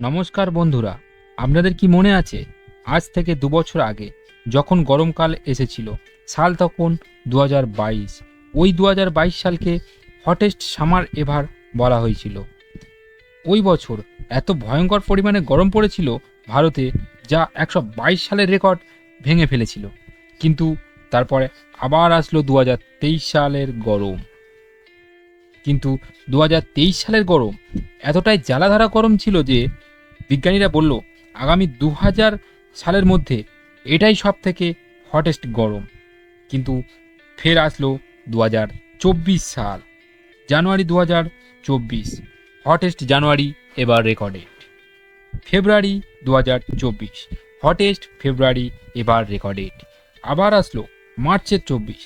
নমস্কার বন্ধুরা, আপনাদের কি মনে আছে আজ থেকে ২ বছর আগে যখন গরমকাল এসেছিল? সাল তখন ২০২২। ওই ২০২২ সালকে হটেস্ট সামার এভার বলা হয়েছিল। ওই বছর এত ভয়ঙ্কর পরিমাণে গরম পড়েছিল ভারতে, যা ১২২ সালের রেকর্ড ভেঙে ফেলেছিল। কিন্তু তারপরে আবার আসলো ২০২৩ সালের গরম। কিন্তু ২০২৩ সালের গরম এতটাই জ্বালাধারা গরম ছিল যে বিজ্ঞানীরা বলল আগামী ২০০০ সালের মধ্যে এটাই সব থেকে হটেস্ট গরম। কিন্তু ফের আসলো ২০২৪ সাল, জানুয়ারি ২০২৪, হটেস্ট জানুয়ারি এবার রেকর্ডেড। ফেব্রুয়ারি ২০২৪, হটেস্ট ফেব্রুয়ারি এবার রেকর্ডেড। আবার আসলো মার্চের ২৪,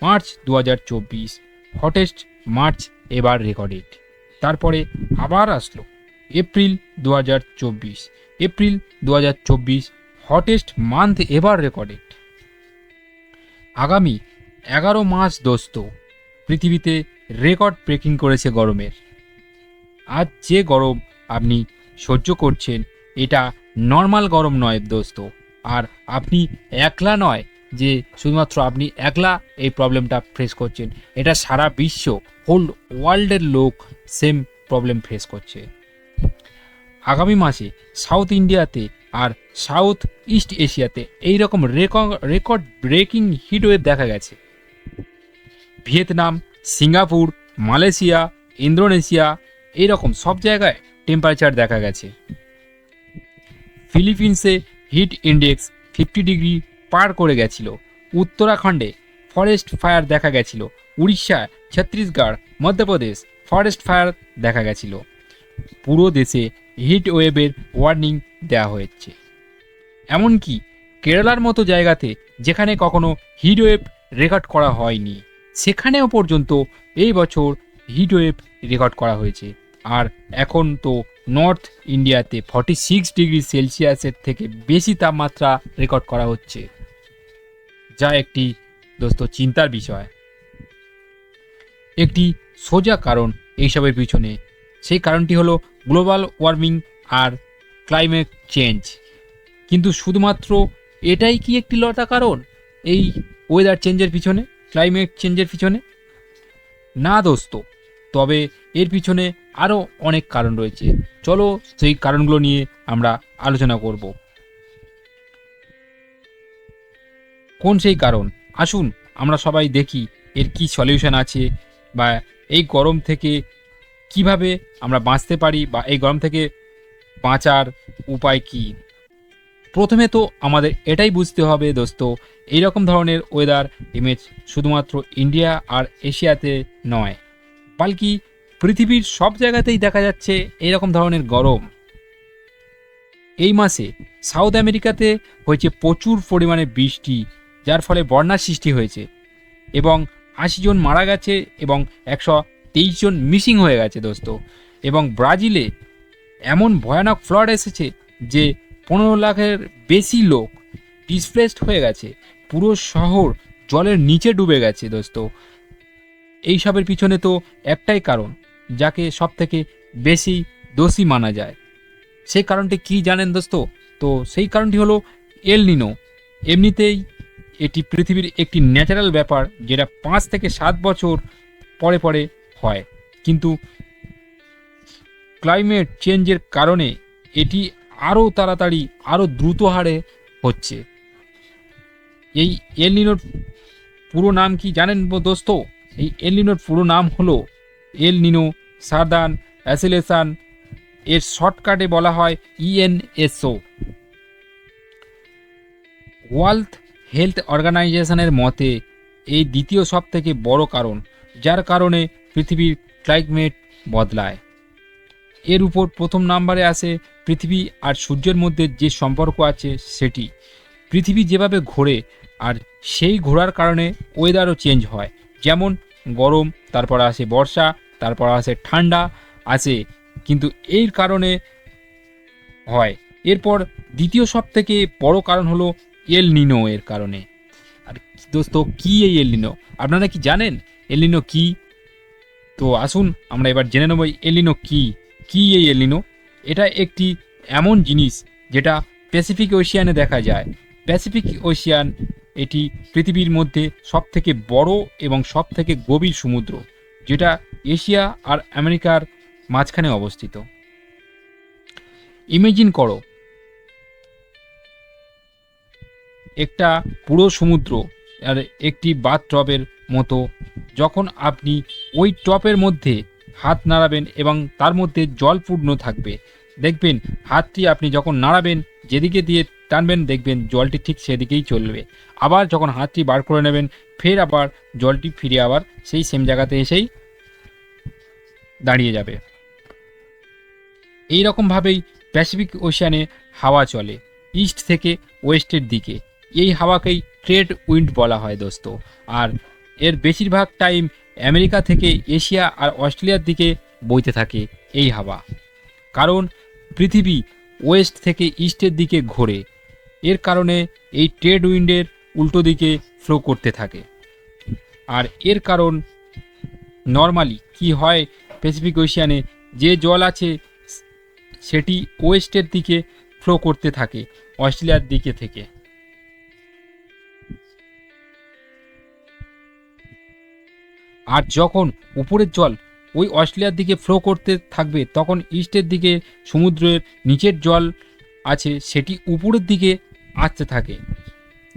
মার্চ ২০২৪, হটেস্ট মার্চ এবার রেকর্ডেড। তারপরে আবার আসলো এপ্রিল ২০২৪, এপ্রিল ২০২৪, হটেস্ট মান্থ এবার রেকর্ডেড। আগামী ১১ মাস দোস্ত পৃথিবীতে রেকর্ড ব্রেকিং করেছে গরমের। আজ যে গরম আপনি সহ্য করছেন এটা নর্মাল গরম নয় দোস্ত। আর আপনি একলা নয় যে শুধুমাত্র আপনি একলা এই প্রবলেমটা ফেস করছেন, এটা সারা বিশ্ব, হোল ওয়ার্ল্ডের লোক সেম প্রবলেম ফেস করছে। আগামী মাসে সাউথ ইন্ডিয়াতে আর সাউথ ইস্ট এশিয়াতে এইরকম রেকর্ড ব্রেকিং হিটওয়েভ দেখা গেছে। ভিয়েতনাম, সিঙ্গাপুর, মালয়েশিয়া, ইন্দোনেশিয়া এইরকম সব জায়গায় টেম্পারেচার দেখা গেছে। ফিলিপিন্সে হিট ইন্ডেক্স 50 ডিগ্রি পার করে গেছিল। উত্তরাখণ্ডে ফরেস্ট ফায়ার দেখা গেছিল। উড়িষ্যা, ছত্তিশগড়, মধ্যপ্রদেশ ফরেস্ট ফায়ার দেখা গেছিল। পুরো দেশে হিট ওয়েভের ওয়ার্নিং দেওয়া হয়েছে। এমনকি কেরালার মতো জায়গাতে যেখানে কখনো হিট ওয়েভ রেকর্ড করা হয়নি, সেখানেও পর্যন্ত এই বছর হিট ওয়েভ রেকর্ড করা হয়েছে। আর এখন তো নর্থ ইন্ডিয়াতে 46 ডিগ্রি সেলসিয়াসের থেকে বেশি তাপমাত্রা রেকর্ড করা হচ্ছে, যা একটি দোস্ত চিন্তার বিষয়। একটি সোজা কারণ এইসবের পিছনে, সেই কারণটি হলো গ্লোবাল ওয়ার্মিং আর ক্লাইমেট চেঞ্জ। কিন্তু শুধুমাত্র এটাই কি একটি লতা কারণ এই ওয়েদার চেঞ্জের পিছনে, ক্লাইমেট চেঞ্জের পিছনে? না দোস্ত, তবে এর পিছনে আরও অনেক কারণ রয়েছে। চলো সেই কারণগুলো নিয়ে আমরা আলোচনা করব। কোন সেই কারণ? আসুন আমরা সবাই দেখি এর কি সলিউশন আছে, বা এই গরম থেকে কিভাবে আমরা বাঁচতে পারি, বা এই গরম থেকে বাঁচার উপায় কি। প্রথমে তো আমাদের এটাই বুঝতে হবে দোস্ত, এইরকম ধরনের ওয়েদার ইমেজ শুধুমাত্র ইন্ডিয়া আর এশিয়াতে নয়, বাল্কি পৃথিবীর সব জায়গাতেই দেখা যাচ্ছে এইরকম ধরনের গরম। এই মাসে সাউথ আমেরিকাতে হয়েছে প্রচুর পরিমাণে বৃষ্টি, যার ফলে বন্যার সৃষ্টি হয়েছে এবং ৮০ জন মারা গেছে এবং ১২৩ জন মিসিং হয়ে গেছে দোস্ত। এবং ব্রাজিলে এমন ভয়ানক ফ্লাড এসেছে যে ১৫ লাখের বেশি লোক ডিসপ্লেসড হয়ে গেছে, পুরো শহর জলের নিচে ডুবে গেছে দোস্ত। এইসবের পিছনে তো একটাই কারণ, যাকে সব থেকে বেশি দোষী মানা যায়। সেই কারণটি কি জানেন দোস্ত? তো সেই কারণটি হলো এল নিনো। এমনিতেই এটি পৃথিবীর একটি ন্যাচারাল ব্যাপার, যেটা ৫ থেকে ৭ বছর পরে পরে হয়, কিন্তু ক্লাইমেট চেঞ্জের কারণে এটি আরও তাড়াতাড়ি, আরও দ্রুত হারে হচ্ছে। এই এল নিনোর পুরো নাম কি জানেন দোস্ত? এই এল নিনোর পুরো নাম হলো এল নিনো সাদার্ন অ্যাসিলেশন। এর শর্টকাটে বলা হয় ইএনএসও। ওয়ার্ল্ড হেলথ অর্গানাইজেশনের মতে এই দ্বিতীয় সব থেকে বড় কারণ, যার কারণে পৃথিবীর ক্লাইমেট বদলায়। এর উপর প্রথম নম্বরে আসে পৃথিবী আর সূর্যের মধ্যে যে সম্পর্ক আছে সেটি। পৃথিবী যেভাবে ঘোরে, আর সেই ঘোরার কারণে ওয়েদারও চেঞ্জ হয়। যেমন গরম, তারপর আসে বর্ষা, তারপর আসে ঠান্ডা আসে, কিন্তু এর কারণে হয়। এরপর দ্বিতীয় সব থেকে বড় কারণ হলো এল নিনো এর কারণে। আর দোস্ত কি এই এল নিনো? আপনারা কি জানেন এল নিনো কি? তো আসুন আমরা এবার জেনে নেব এল নিনো কি। কি এই এল নিনো? এটা একটি এমন জিনিস যেটা প্যাসিফিক ওশিয়ানে দেখা যায়। প্যাসিফিক ওশিয়ান এটি পৃথিবীর মধ্যে সবথেকে বড় এবং সবথেকে গভীর সমুদ্র, যেটা এশিয়া আর আমেরিকার মাঝখানে অবস্থিত। ইমেজিন করো একটা পুরো সমুদ্র আর একটি বাথটবের মতো। যখন আপনি ওই টপের মধ্যে হাত নাড়াবেন এবং তার মধ্যে জল পূর্ণ থাকবে, দেখবেন হাতটি আপনি যখন নাড়াবেন, যেদিকে দিয়ে টানবেন দেখবেন জলটি ঠিক সেদিকেই চলবে। আবার যখন হাতটি বার করে নেবেন, ফের আবার জলটি ফিরে আবার সেই সেম জায়গাতে এসেই দাঁড়িয়ে যাবে। এই রকমভাবেই প্যাসিফিক ওশিয়ানে হাওয়া চলে ইস্ট থেকে ওয়েস্টের দিকে। এই হাওয়াকেই ট্রেড উইন্ড বলা হয় দোস্ত। আর এর বেশিরভাগ টাইম আমেরিকা থেকে এশিয়া আর অস্ট্রেলিয়ার দিকে বইতে থাকে এই হাওয়া, কারণ পৃথিবী ওয়েস্ট থেকে ইস্টের দিকে ঘোরে। এর কারণে এই ট্রেড উইন্ডের উল্টো দিকে ফ্লো করতে থাকে। আর এর কারণ নর্মালি কি হয়, প্যাসিফিক ওশিয়ানে যে জল আছে সেটি ওয়েস্টের দিকে ফ্লো করতে থাকে অস্ট্রেলিয়ার দিকে থেকে। আর যখন উপরের জল ওই অস্ট্রেলিয়ার দিকে ফ্লো করতে থাকবে, তখন ইস্টের দিকে সমুদ্রের নিচের জল আছে সেটি উপরের দিকে আসতে থাকে।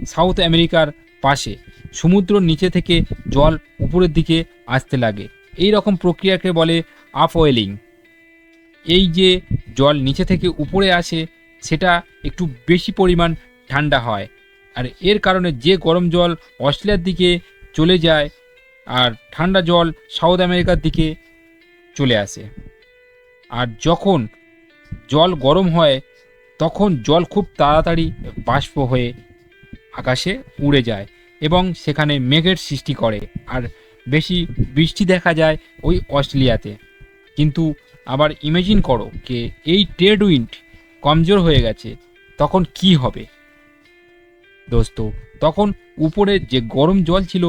সাউথ আমেরিকার পাশে সমুদ্রর নিচে থেকে জল উপরের দিকে আসতে লাগে। এই রকম প্রক্রিয়াকে বলে আপওয়েলিং। এই যে জল নিচে থেকে উপরে আসে সেটা একটু বেশি পরিমাণ ঠান্ডা হয়, আর এর কারণে যে গরম জল অস্ট্রেলিয়ার দিকে চলে যায় আর ঠান্ডা জল সাউথ আমেরিকার দিকে চলে আসে। আর যখন জল গরম হয় তখন জল খুব তাড়াতাড়ি বাষ্প হয়ে আকাশে উড়ে যায় এবং সেখানে মেঘের সৃষ্টি করে, আর বেশি বৃষ্টি দেখা যায় ওই অস্ট্রেলিয়াতে। কিন্তু আবার ইমেজিন করো যে এই ট্রেড উইন্ড কমজোর হয়ে গেছে, তখন কি হবে দোস্ত? তখন উপরে যে গরম জল ছিল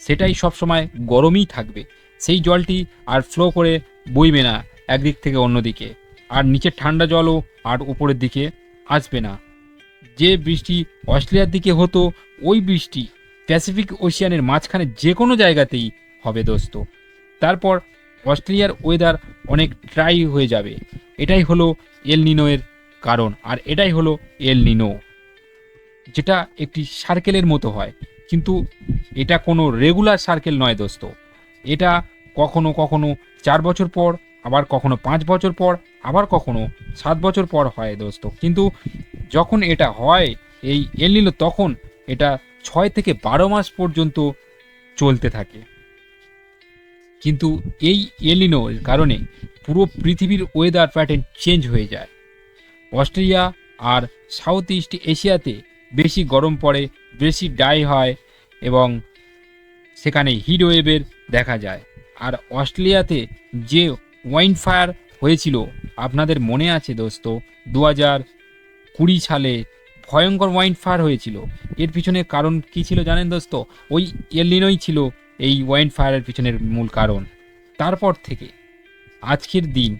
সেটাই সবসময় গরমই থাকবে। সেই জলটি আর ফ্লো করে বইবে না একদিক থেকে অন্যদিকে, আর নিচের ঠান্ডা জলও আর উপরের দিকে আসবে না। যে বৃষ্টি অস্ট্রেলিয়ার দিকে হতো ওই বৃষ্টি প্যাসিফিক ওশিয়ানের মাঝখানে যে কোনো জায়গাতেই হবে দোস্ত। তারপর অস্ট্রেলিয়ার ওয়েদার অনেক ড্রাই হয়ে যাবে। এটাই হলো এল নিনোয়ের কারণ, আর এটাই হলো এল নিনো, যেটা একটি সার্কেলের মতো হয়। কিন্তু এটা কোনো রেগুলার সার্কেল নয় দোস্ত। এটা কখনো কখনো 4 বছর পর, আবার কখনো 5 বছর পর, আবার কখনো 7 বছর পর হয় দোস্ত। কিন্তু যখন এটা হয় এই এল নিনো, তখন এটা 6 থেকে 12 মাস পর্যন্ত চলতে থাকে। কিন্তু এই এল নিনোর কারণে পুরো পৃথিবীর ওয়েদার প্যাটার্ন চেঞ্জ হয়ে যায়। অস্ট্রেলিয়া আর সাউথ ইস্ট এশিয়াতে বেশি গরম পড়ে, বেশি ড্রাই হয় এবং সেখানে হিট ওয়েভের দেখা যায়। আর অস্ট্রেলিয়াতে যে ওয়াইন ফায়ার হয়েছিল আপনাদের মনে আছে দোস্ত, 2020 সালে ভয়ঙ্কর ওয়াইন ফায়ার হয়েছিল। এর পিছনে কারণ কি ছিল জানেন দোস্ত? ওই এল নিনোই ছিল এই ওয়াইন ফায়ারের পিছনের মূল কারণ। তারপর থেকে আজকের দিন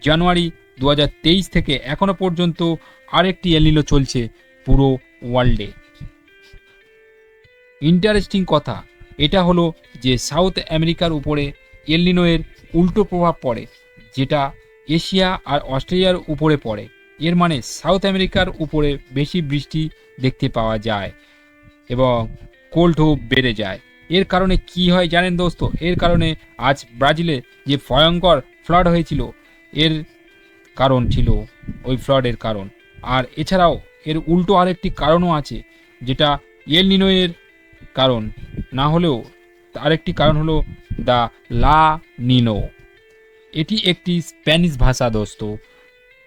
জানুয়ারি 2023 থেকে এখনো পর্যন্ত আরেকটি এল নিনো চলছে পুরো ওয়ার্ল্ডে। ইন্টারেস্টিং কথা এটা হলো যে সাউথ আমেরিকার উপরে এল নিনোয়ের উল্টো প্রভাব পড়ে, যেটা এশিয়া আর অস্ট্রেলিয়ার উপরে পড়ে। এর মানে সাউথ আমেরিকার উপরে বেশি বৃষ্টি দেখতে পাওয়া যায় এবং কোল্ডও বেড়ে যায়। এর কারণে কি হয় জানেন দোস্ত? এর কারণে আজ ব্রাজিলে যে ভয়ঙ্কর ফ্লাড হয়েছিল, এর কারণ ছিল ওই ফ্লাডের কারণ। আর এছাড়াও এর উল্টো আরেকটি কারণও আছে, যেটা এল নিনোয়ের কারণ না হলেও আরেকটি কারণ হলো দ্য লা নিনো। এটি একটি স্প্যানিশ ভাষা দোস্ত।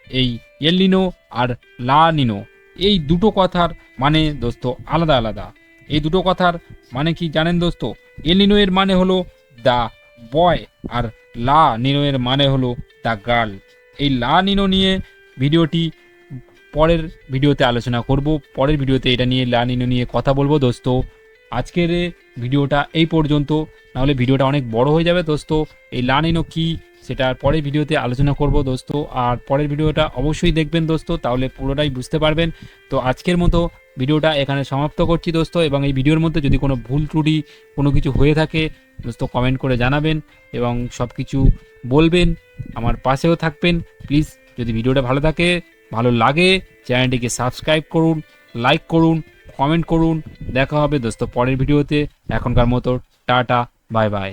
এই এল নিনো আর লা নিনো এই দুটো কথার মানে দোস্ত আলাদা আলাদা। এই দুটো কথার মানে কি জানেন দোস্ত? এল নিনো এর মানে হলো দ্য বয়, আর লা নিনো এর মানে হলো দ্য গার্ল। এই লা নিনো নিয়ে ভিডিওটি পরের ভিডিওতে আলোচনা করব। পরের ভিডিওতে এটা নিয়ে লা নিনো নিয়ে কথা বলবো দোস্ত। আজকের ভিডিওটা এই পর্যন্ত, নাহলে ভিডিওটা অনেক বড় হয়ে যাবে দোস্ত। এই লা নিনো কি সেটা পরের ভিডিওতে আলোচনা করব দোস্ত। আর পরের ভিডিওটা অবশ্যই দেখবেন দোস্ত, তাহলে পুরোটাই বুঝতে পারবেন। তো আজকের মতো ভিডিওটা এখানে সমাপ্ত করছি দোস্ত, এবং এই ভিডিওর মধ্যে যদি কোনো ভুল ত্রুটি কোনো কিছু হয়ে থাকে দোস্ত কমেন্ট করে জানাবেন এবং সব কিছু বলবেন, আমার পাশেও থাকবেন প্লিজ। যদি ভিডিওটা ভালো লাগে চ্যানেলটিকে সাবস্ক্রাইব করুন, লাইক করুন, কমেন্ট করুন। দেখা হবে দোস্ত পরের ভিডিওতে। এখনকার মতো টাটা, বাই বাই।